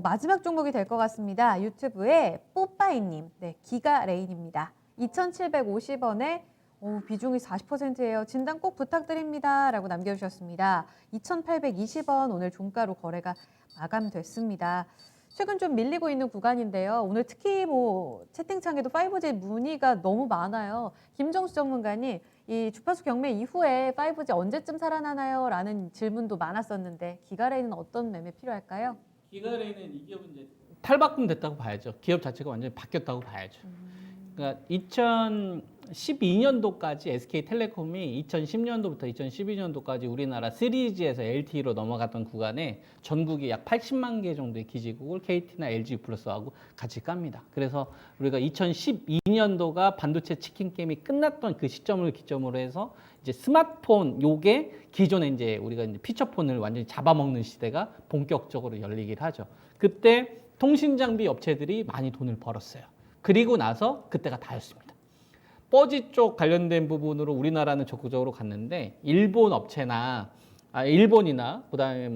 마지막 종목이 될 것 같습니다. 유튜브에 뽀빠이님, 네, 기가레인입니다. 2,750원에 비중이 40%예요. 진단 꼭 부탁드립니다. 라고 남겨주셨습니다. 2,820원 오늘 종가로 거래가 마감됐습니다. 최근 좀 밀리고 있는 구간인데요. 오늘 특히 채팅창에도 5G 문의가 너무 많아요. 김정수 전문가님, 이 주파수 경매 이후에 5G 언제쯤 살아나나요? 라는 질문도 많았었는데 기가레인은 어떤 매매 필요할까요? 기가레인은 이 기업은 이제 탈바꿈됐다고 봐야죠. 기업 자체가 완전히 바뀌었다고 봐야죠. 그러니까 2012년도까지 SK텔레콤이 2010년도부터 2012년도까지 우리나라 3G에서 LTE로 넘어갔던 구간에 전국에 약 80만 개 정도의 기지국을 KT나 LG U+하고 같이 깝니다. 그래서 우리가 2012년도가 반도체 치킨 게임이 끝났던 그 시점을 기점으로 해서 이제 스마트폰 요게 기존에 이제 우리가 이제 피처폰을 완전히 잡아먹는 시대가 본격적으로 열리긴 하죠. 그때 통신 장비 업체들이 많이 돈을 벌었어요. 그리고 나서 그때가 다였습니다. 뻐지 쪽 관련된 부분으로 우리나라는 적극적으로 갔는데 일본 업체나 일본이나 그다음에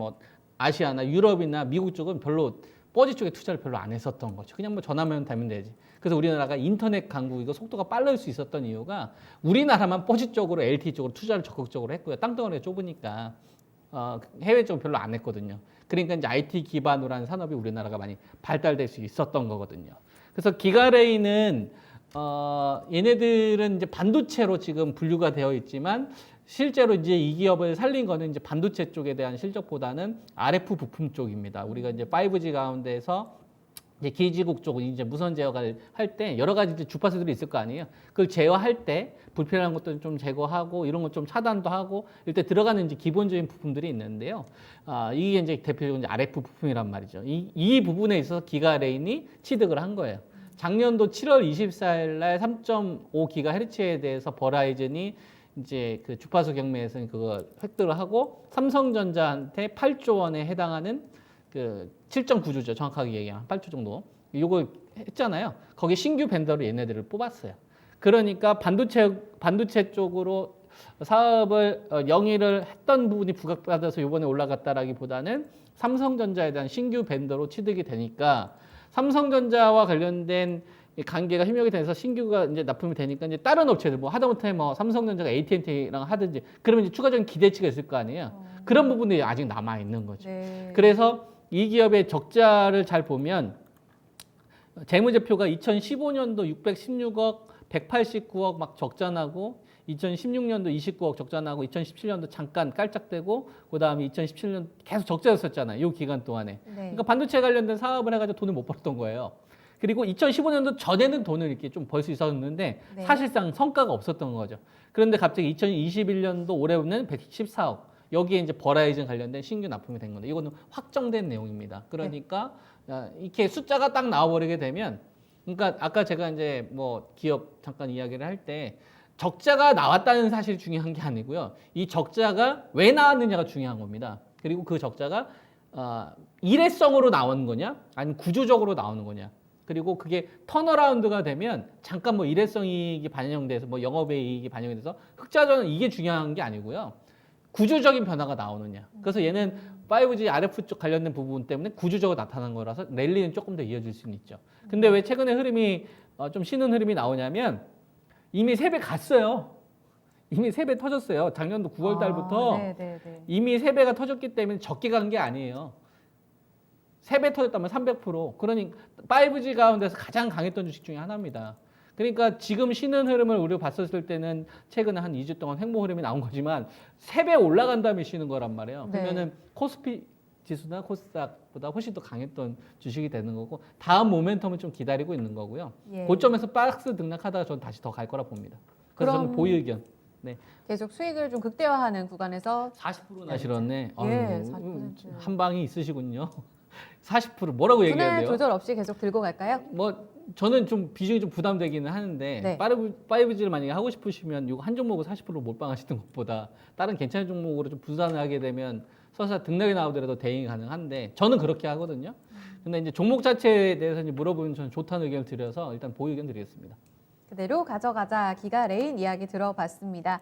아시아나 유럽이나 미국 쪽은 별로 뻐지 쪽에 투자를 별로 안 했었던 거죠. 그냥 전화만 달면 되지. 그래서 우리나라가 인터넷 강국 이거 속도가 빠를 수 있었던 이유가 우리나라만 뻐지 쪽으로 LTE 쪽으로 투자를 적극적으로 했고요. 땅덩어리가 좁으니까 해외 쪽은 별로 안 했거든요. 그러니까 이제 IT 기반으로 한 산업이 우리나라가 많이 발달될 수 있었던 거거든요. 그래서 기가레인은 얘네들은 이제 반도체로 지금 분류가 되어 있지만 실제로 이제 이 기업을 살린 거는 이제 반도체 쪽에 대한 실적보다는 RF 부품 쪽입니다. 우리가 이제 5G 가운데서 이제 기지국 쪽은 이제 무선 제어를 할 때 여러 가지 이제 주파수들이 있을 거 아니에요. 그걸 제어할 때 불필요한 것도 좀 제거하고 이런 것 좀 차단도 하고 이때 들어가는 이제 기본적인 부품들이 있는데요. 이게 이제 대표적으로 이제 RF 부품이란 말이죠. 이 부분에 있어서 기가레인이 취득을 한 거예요. 작년도 7월 24일 날 3.5GHz에 대해서 버라이즌이 이제 그 주파수 경매에서 그거 획득을 하고 삼성전자한테 8조 원에 해당하는 그 7.9조죠. 정확하게 얘기하면 8조 정도. 요거 했잖아요. 거기 신규 벤더로 얘네들을 뽑았어요. 그러니까 반도체 쪽으로 사업을 영위를 했던 부분이 부각받아서 이번에 올라갔다라기보다는 삼성전자에 대한 신규 벤더로 취득이 되니까 삼성전자와 관련된 관계가 협력이 돼서 신규가 이제 납품이 되니까 이제 다른 업체들 하다못해 삼성전자가 AT&T랑 하든지 그러면 이제 추가적인 기대치가 있을 거 아니에요. 그런 부분이 아직 남아 있는 거죠. 네. 그래서 이 기업의 적자를 잘 보면 재무제표가 2015년도 616억, 189억 막 적자나고 2016년도 29억 적자나고 2017년도 잠깐 깔짝대고 그다음에 2017년 계속 적자였었잖아요. 이 기간 동안에. 네. 그러니까 반도체 관련된 사업을 해가지고 돈을 못 벌었던 거예요. 그리고 2015년도 전에는 돈을 이렇게 좀 벌 수 있었는데 네. 사실상 성과가 없었던 거죠. 그런데 갑자기 2021년도 올해는 114억. 여기에 이제 버라이즌 관련된 신규 납품이 된 건데 이거는 확정된 내용입니다. 그러니까 이렇게 숫자가 딱 나와버리게 되면 그러니까 아까 제가 이제 기업 잠깐 이야기를 할 때 적자가 나왔다는 사실이 중요한 게 아니고요. 이 적자가 왜 나왔느냐가 중요한 겁니다. 그리고 그 적자가 일회성으로 나오는 거냐 아니면 구조적으로 나오는 거냐. 그리고 그게 턴어라운드가 되면 잠깐 일회성 이익이 반영돼서 영업의 이익이 반영이 돼서 흑자전은 이게 중요한 게 아니고요. 구조적인 변화가 나오느냐. 그래서 얘는 5G RF 쪽 관련된 부분 때문에 구조적으로 나타난 거라서 랠리는 조금 더 이어질 수는 있죠. 근데 왜 최근에 흐름이 좀 쉬는 흐름이 나오냐면 이미 3배 갔어요. 이미 3배 터졌어요. 작년도 9월 달부터 이미 3배가 터졌기 때문에 적게 간 게 아니에요. 3배 터졌다면 300%. 그러니까 5G 가운데서 가장 강했던 주식 중에 하나입니다. 그러니까 지금 쉬는 흐름을 우리가 봤었을 때는 최근에 한 2주 동안 횡보 흐름이 나온 거지만 3배 올라간 다음에 쉬는 거란 말이에요. 네. 그러면은 코스피 지수나 코스닥보다 훨씬 더 강했던 주식이 되는 거고 다음 모멘텀은 좀 기다리고 있는 거고요. 예. 고점에서 박스 등락하다가 저는 다시 더 갈 거라 봅니다. 그래서 저는 보유 의견. 네. 계속 수익을 좀 극대화하는 구간에서 40%나 실었네. 예, 40%. 한 방이 있으시군요. 40% 뭐라고 얘기해야 돼요? 조절 없이 계속 들고 갈까요? 저는 좀 비중이 좀 부담되기는 하는데 네. 5G를 만약에 하고 싶으시면 이거 한 종목을 40% 몰빵하시는 것보다 다른 괜찮은 종목으로 좀 분산을 하게 되면 설사 등락이 나오더라도 대응이 가능한데 저는 그렇게 하거든요. 근데 이제 종목 자체에 대해서 이제 물어보면 저는 좋다는 의견을 드려서 일단 보유 의견 드리겠습니다. 그대로 가져가자 기가레인 이야기 들어봤습니다.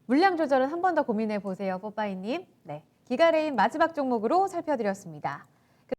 물량 조절은 한 번 더 고민해 보세요, 뽀빠이님. 네, 기가레인 마지막 종목으로 살펴드렸습니다.